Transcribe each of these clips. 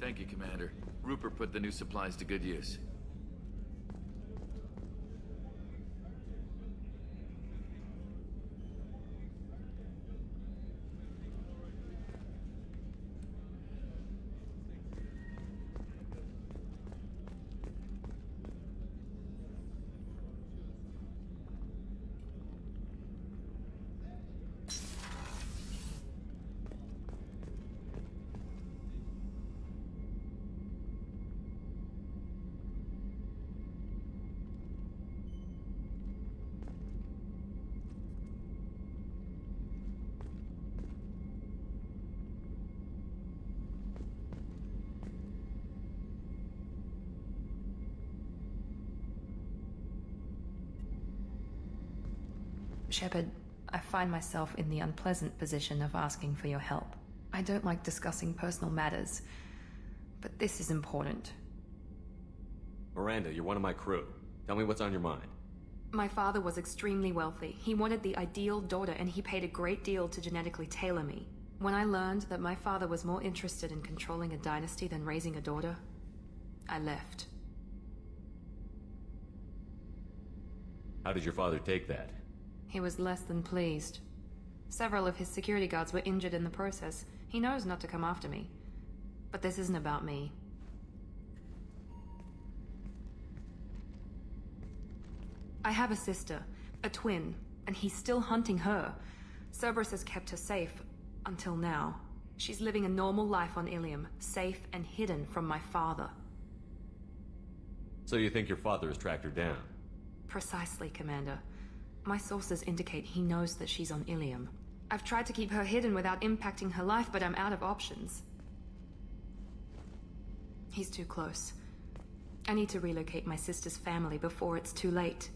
Thank you, Commander. Rupert put the new supplies to good use. Shepard, I find myself in the unpleasant position of asking for your help. I don't like discussing personal matters, but this is important. Miranda, you're one of my crew. Tell me what's on your mind. My father was extremely wealthy. He wanted the ideal daughter, and he paid a great deal to genetically tailor me. When I learned that my father was more interested in controlling a dynasty than raising a daughter, I left. How did your father take that? He was less than pleased. Several of his security guards were injured in the process. He knows not to come after me. But this isn't about me. I have a sister, a twin, and he's still hunting her. Cerberus has kept her safe, until now. She's living a normal life on Ilium, safe and hidden from my father. So you think your father has tracked her down? Precisely, Commander. My sources indicate he knows that she's on Ilium. I've tried to keep her hidden without impacting her life, but I'm out of options. He's too close. I need to relocate my sister's family before it's too late.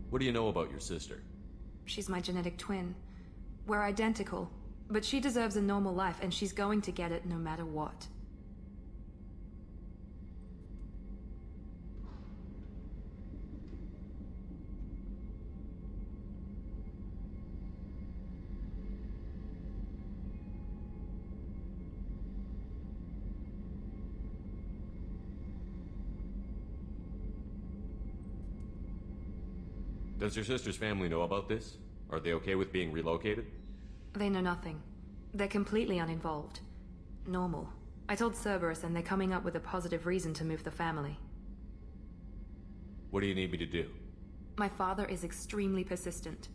What do you know about your sister? She's my genetic twin. We're identical, but she deserves a normal life, and she's going to get it no matter what. Does your sister's family know about this? Are they okay with being relocated? They know nothing. They're completely uninvolved. Normal. I told Cerberus, and they're coming up with a positive reason to move the family. What do you need me to do? My father is extremely persistent.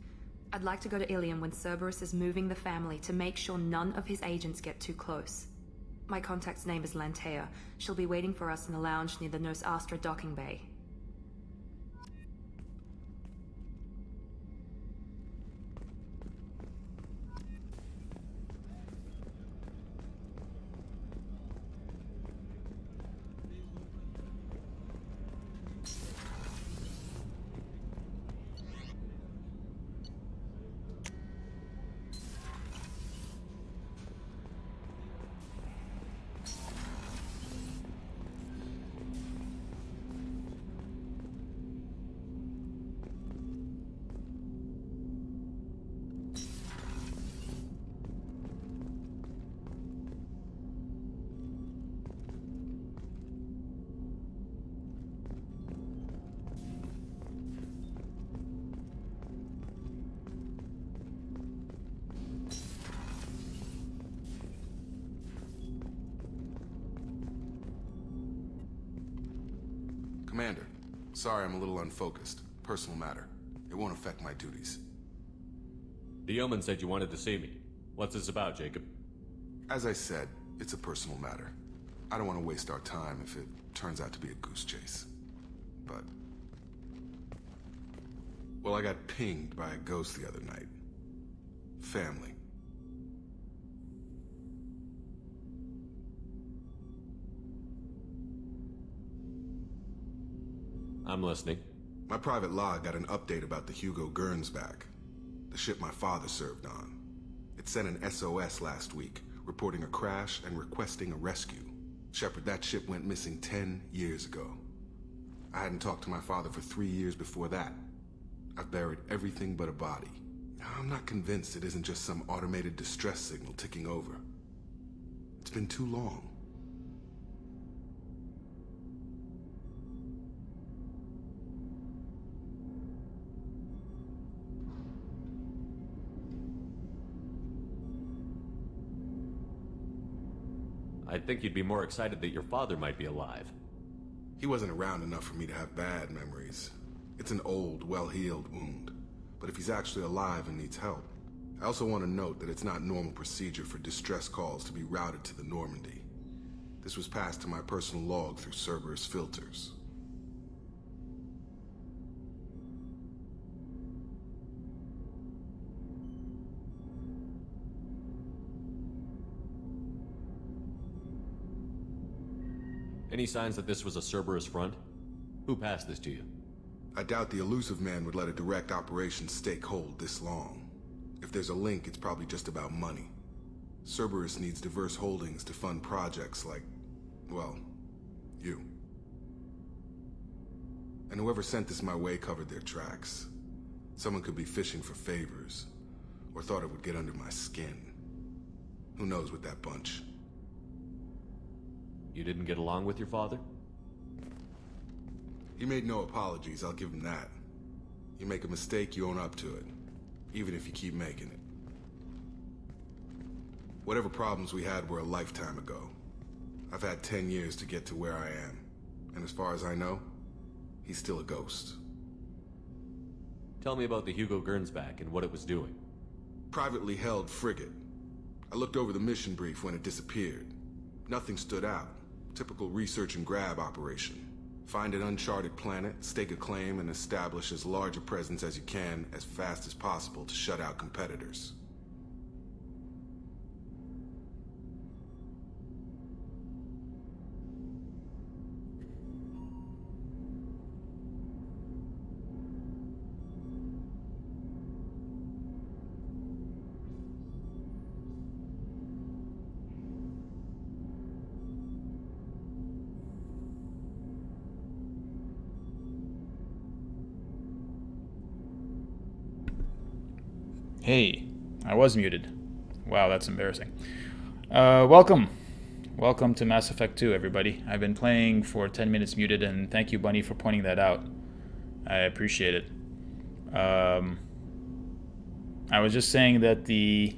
I'd like to go to Ilium when Cerberus is moving the family to make sure none of his agents get too close. My contact's name is Lantea. She'll be waiting for us in the lounge near the Nos Astra docking bay. Commander, sorry I'm a little unfocused. Personal matter. It won't affect my duties. The yeoman said you wanted to see me. What's this about, Jacob? As I said, it's a personal matter. I don't want to waste our time if it turns out to be a goose chase. But... well, I got pinged by a ghost the other night. Family. I'm listening. My private log got an update about the Hugo Gernsback, the ship my father served on. It sent an SOS last week, reporting a crash and requesting a rescue. Shepard, that ship went missing 10 years ago. I hadn't talked to my father for 3 years before that. I've buried everything but a body. I'm not convinced it isn't just some automated distress signal ticking over. It's been too long. I'd think you'd be more excited that your father might be alive. He wasn't around enough for me to have bad memories. It's an old, well-healed wound. But if he's actually alive and needs help, I also want to note that it's not normal procedure for distress calls to be routed to the Normandy. This was passed to my personal log through Cerberus filters. Any signs that this was a Cerberus front? Who passed this to you? I doubt the Elusive Man would let a direct operation stake hold this long. If there's a link, it's probably just about money. Cerberus needs diverse holdings to fund projects like, well, you. And whoever sent this my way covered their tracks. Someone could be fishing for favors, or thought it would get under my skin. Who knows with that bunch? You didn't get along with your father? He made no apologies, I'll give him that. You make a mistake, you own up to it. Even if you keep making it. Whatever problems we had were a lifetime ago. I've had 10 years to get to where I am. And as far as I know, he's still a ghost. Tell me about the Hugo Gernsback and what it was doing. Privately held frigate. I looked over the mission brief when it disappeared. Nothing stood out. Typical research and grab operation. Find an uncharted planet, stake a claim, and establish as large a presence as you can as fast as possible to shut out competitors. Hey, I was muted. Wow, that's embarrassing. Welcome to Mass Effect 2, everybody. I've been playing for 10 minutes muted, and thank you, Bunny, for pointing that out. I appreciate it. I was just saying that the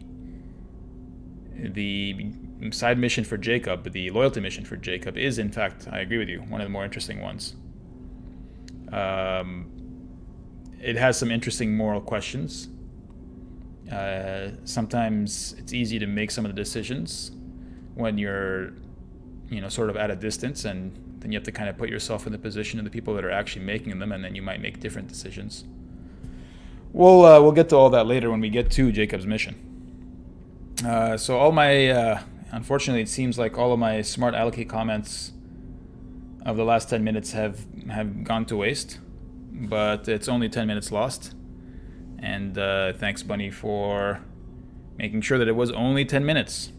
side mission for Jacob, the loyalty mission for Jacob, is, in fact, I agree with you, one of the more interesting ones. It has some interesting moral questions. Sometimes it's easy to make some of the decisions when you're, sort of at a distance, and then you have to kind of put yourself in the position of the people that are actually making them, and then you might make different decisions. We'll get to all that later when we get to Jacob's mission. So all my, unfortunately, it seems like all of my smart alecky comments of the last 10 minutes have gone to waste, but it's only 10 minutes lost. And thanks, Bunny, for making sure that it was only 10 minutes.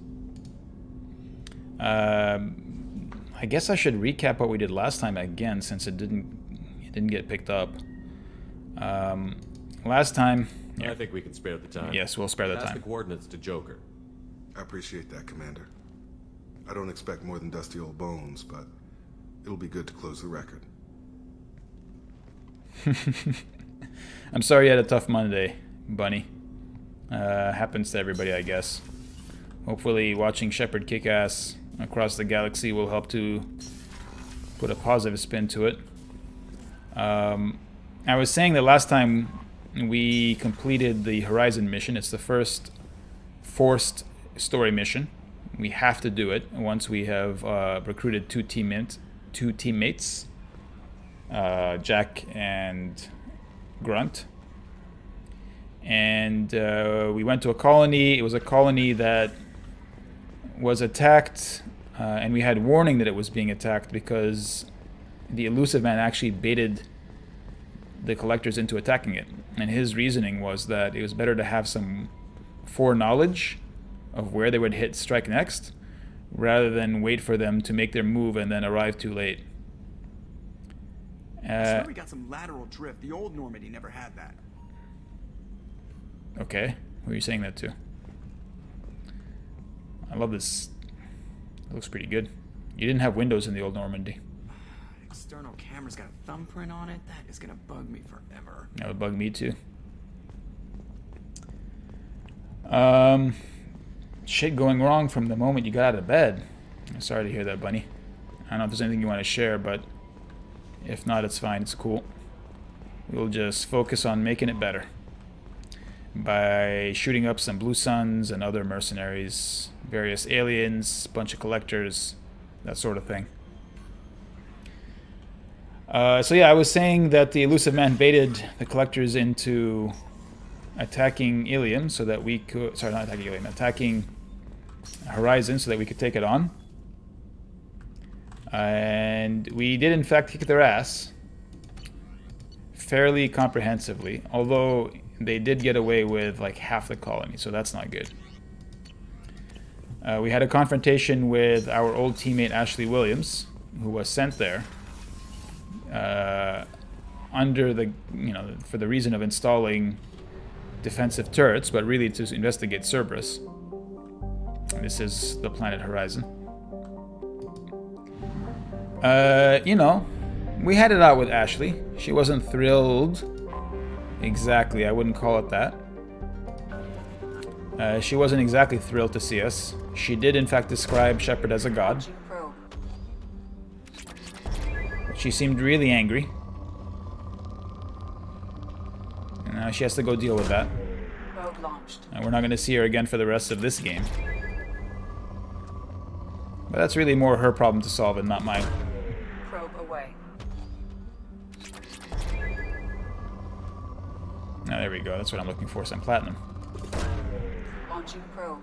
I guess I should recap what we did last time again, since it didn't get picked up. Last time... I think we can spare the time. Yes, we'll spare the Pass time. the coordinates to Joker. I appreciate that, Commander. I don't expect more than dusty old bones, but it'll be good to close the record. I'm sorry you had a tough Monday, Bunny. Happens to everybody, I guess. Hopefully watching Shepard kick ass across the galaxy will help to put a positive spin to it. I was saying that last time we completed the Horizon mission. It's the first forced story mission. We have to do it once we have recruited two teammates, Jack and Grunt. And we went to a colony. It was a colony that was attacked, and we had warning that it was being attacked because the Elusive Man actually baited the Collectors into attacking it. And his reasoning was that it was better to have some foreknowledge of where they would strike next, rather than wait for them to make their move and then arrive too late. I swear we got some lateral drift. The old Normandy never had that. Okay, who are you saying that to? I love this. It looks pretty good. You didn't have windows in the old Normandy. External camera's got a thumbprint on it. That is gonna bug me forever. That would bug me too. Shit going wrong from the moment you got out of bed. I'm sorry to hear that, Bunny. I don't know if there's anything you want to share, but if not, it's fine. It's cool. We'll just focus on making it better by shooting up some Blue Suns and other mercenaries, various aliens, bunch of collectors, that sort of thing. So yeah, I was saying that the Illusive Man baited the collectors into attacking Ilium so that we could... Sorry, not attacking Ilium. Attacking Horizon so that we could take it on. And we did in fact kick their ass fairly comprehensively, although they did get away with like half the colony, so that's not good. We had a confrontation with our old teammate Ashley Williams, who was sent there under the, for the reason of installing defensive turrets, but really to investigate Cerberus. This is the planet Horizon. We had it out with Ashley. She wasn't thrilled. Exactly, I wouldn't call it that. She wasn't exactly thrilled to see us. She did in fact describe Shepard as a god. She seemed really angry. And now she has to go deal with that. And we're not going to see her again for the rest of this game. But that's really more her problem to solve and not mine. Probe away. Now there we go. That's what I'm looking for. Some platinum. Launching probe.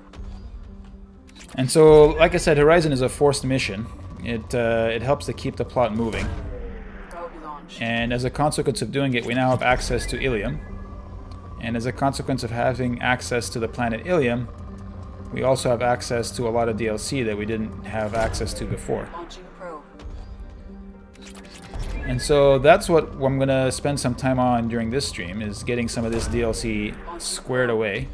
And so, like I said, Horizon is a forced mission. It helps to keep the plot moving. Probe launched. And as a consequence of doing it, we now have access to Ilium. And as a consequence of having access to the planet Ilium, we also have access to a lot of DLC that we didn't have access to before. Launching probe. And so that's what I'm going to spend some time on during this stream, is getting some of this DLC squared away.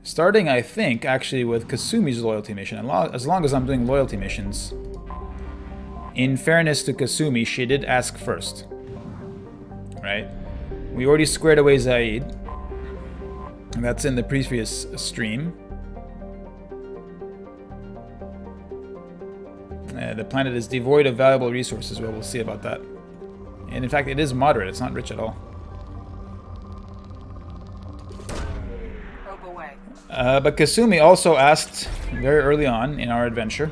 Starting, I think, actually with Kasumi's loyalty mission. And as long as I'm doing loyalty missions, in fairness to Kasumi, she did ask first. Right? We already squared away Zaid. And that's in the previous stream. The planet is devoid of valuable resources. Well, we'll see about that. And in fact, it is moderate. It's not rich at all. Probe away. But Kasumi also asked very early on in our adventure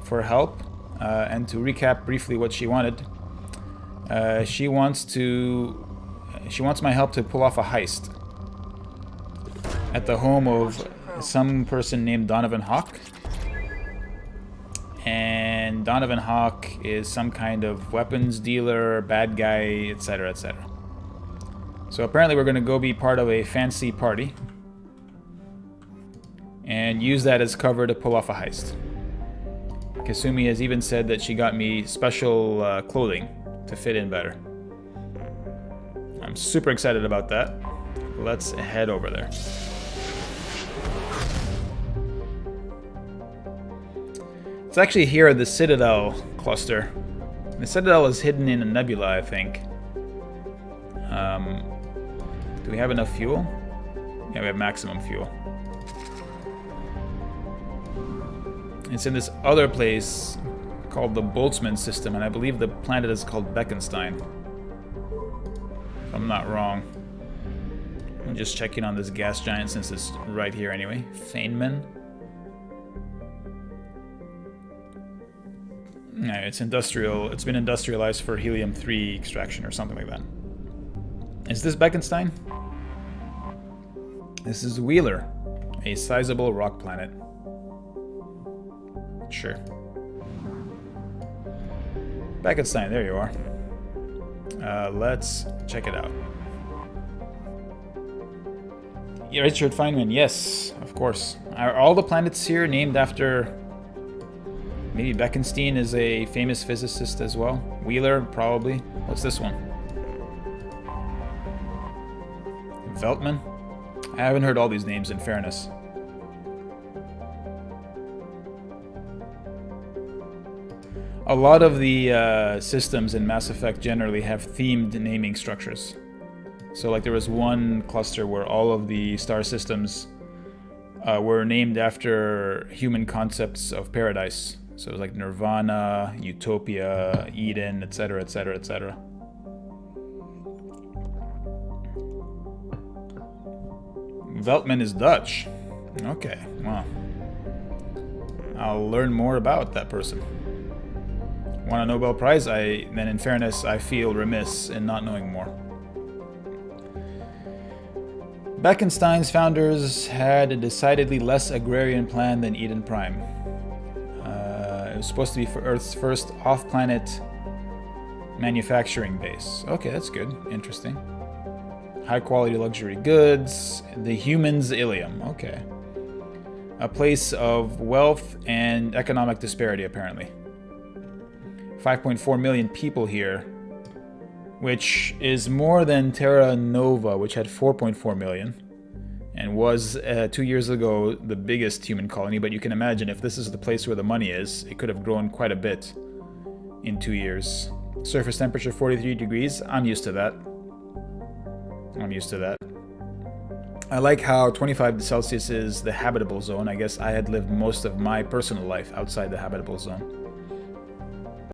for help. And to recap briefly what she wanted. She wants my help to pull off a heist at the home of some person named Donovan Hawk. And Donovan Hawk is some kind of weapons dealer, bad guy, etc., etc. So apparently we're going to go be part of a fancy party and use that as cover to pull off a heist. Kasumi has even said that she got me special clothing to fit in better. I'm super excited about that. Let's head over there. It's actually here at the Citadel cluster. The Citadel is hidden in a nebula, I think. Do we have enough fuel? Yeah, we have maximum fuel. It's in this other place called the Boltzmann system, and I believe the planet is called Beckenstein. If I'm not wrong. I'm just checking on this gas giant since it's right here anyway. Feynman. No, it's industrial. It's been industrialized for helium-3 extraction or something like that. Is this Beckenstein? This is Wheeler, a sizable rock planet. Sure. Beckenstein, there you are. Let's check it out. Yeah, Richard Feynman, yes, of course. Are all the planets here named after... Maybe Bekenstein is a famous physicist as well. Wheeler, probably. What's this one? Veltman? I haven't heard all these names, in fairness. A lot of the systems in Mass Effect generally have themed naming structures. So like there was one cluster where all of the star systems were named after human concepts of paradise. So it was like Nirvana, Utopia, Eden, etc., etc., etc. Veltman is Dutch. Okay, well. I'll learn more about that person. Won a Nobel Prize? Then in fairness, I feel remiss in not knowing more. Beckenstein's founders had a decidedly less agrarian plan than Eden Prime. It was supposed to be for Earth's first off-planet manufacturing base. Okay, that's good. Interesting. High-quality luxury goods. The humans' Ilium. Okay. A place of wealth and economic disparity, apparently. 5.4 million people here, which is more than Terra Nova, which had 4.4 million, and was 2 years ago the biggest human colony. But you can imagine if this is the place where the money is, it could have grown quite a bit in 2 years. Surface temperature 43 degrees. I'm used to that. I like how 25 Celsius is the habitable zone. I guess I had lived most of my personal life outside the habitable zone.